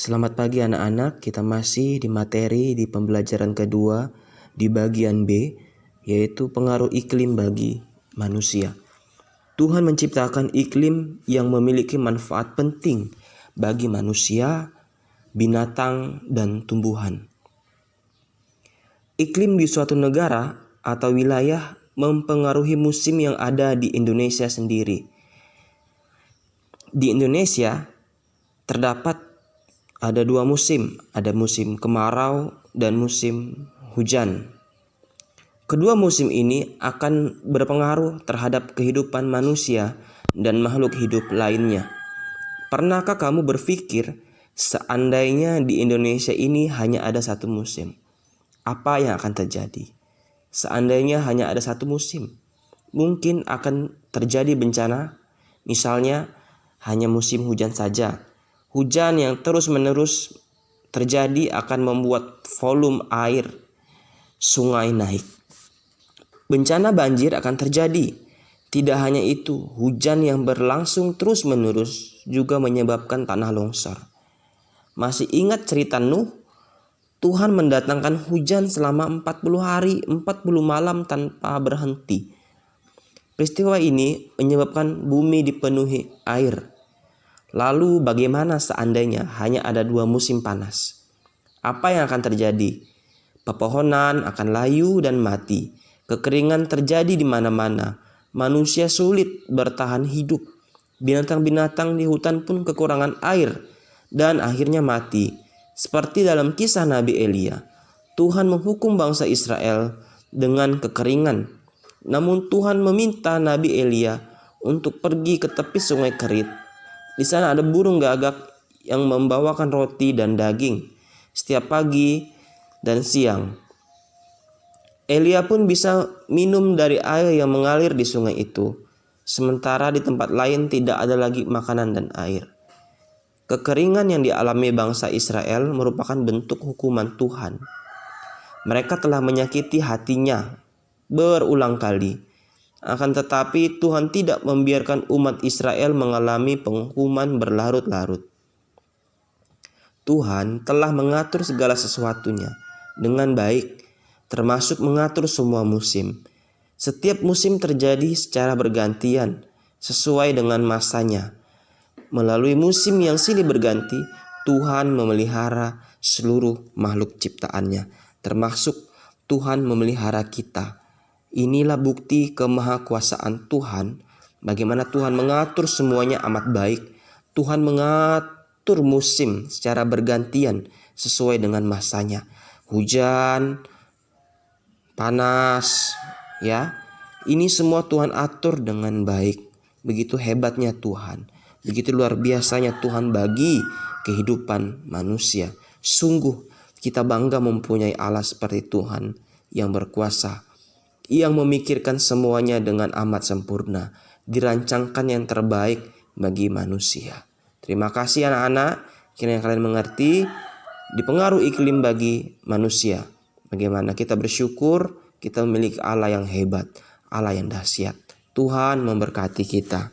Selamat pagi anak-anak, kita masih di materi di pembelajaran kedua di bagian B, yaitu pengaruh iklim bagi manusia. Tuhan menciptakan iklim yang memiliki manfaat penting bagi manusia, binatang, dan tumbuhan. Iklim di suatu negara atau wilayah mempengaruhi musim yang ada di Indonesia sendiri. Di Indonesia terdapat ada dua musim, ada musim kemarau dan musim hujan. Kedua musim ini akan berpengaruh terhadap kehidupan manusia dan makhluk hidup lainnya. Pernahkah kamu berpikir seandainya di Indonesia ini hanya ada satu musim? Apa yang akan terjadi? Seandainya hanya ada satu musim, mungkin akan terjadi bencana, misalnya hanya musim hujan saja. Hujan yang terus-menerus terjadi akan membuat volume air sungai naik. Bencana banjir akan terjadi. Tidak hanya itu, hujan yang berlangsung terus-menerus juga menyebabkan tanah longsor. Masih ingat cerita Nuh? Tuhan mendatangkan hujan selama 40 hari, 40 malam tanpa berhenti. Peristiwa ini menyebabkan bumi dipenuhi air. Lalu bagaimana seandainya hanya ada dua musim panas? Apa yang akan terjadi? Pepohonan akan layu dan mati. Kekeringan terjadi di mana-mana. Manusia sulit bertahan hidup. Binatang-binatang di hutan pun kekurangan air dan akhirnya mati. Seperti dalam kisah Nabi Elia, Tuhan menghukum bangsa Israel dengan kekeringan. Namun Tuhan meminta Nabi Elia untuk pergi ke tepi sungai Kerit. Di sana ada burung gagak yang membawakan roti dan daging setiap pagi dan siang. Elia pun bisa minum dari air yang mengalir di sungai itu, sementara di tempat lain tidak ada lagi makanan dan air. Kekeringan yang dialami bangsa Israel merupakan bentuk hukuman Tuhan. Mereka telah menyakiti hatinya berulang kali. Akan tetapi Tuhan tidak membiarkan umat Israel mengalami penghukuman berlarut-larut. Tuhan telah mengatur segala sesuatunya dengan baik, termasuk mengatur semua musim. Setiap musim terjadi secara bergantian, sesuai dengan masanya. Melalui musim yang silih berganti, Tuhan memelihara seluruh makhluk ciptaannya, termasuk Tuhan memelihara kita. Inilah bukti kemahakuasaan Tuhan, bagaimana Tuhan mengatur semuanya amat baik. Tuhan mengatur musim secara bergantian sesuai dengan masanya. Hujan, panas, ya. Ini semua Tuhan atur dengan baik. Begitu hebatnya Tuhan. Begitu luar biasanya Tuhan bagi kehidupan manusia. Sungguh kita bangga mempunyai Allah seperti Tuhan yang berkuasa, yang memikirkan semuanya dengan amat sempurna, dirancangkan yang terbaik bagi manusia. Terima kasih anak-anak, kiranya kalian mengerti dipengaruhi iklim bagi manusia. Bagaimana kita bersyukur kita memiliki Allah yang hebat, Allah yang dahsyat. Tuhan memberkati kita.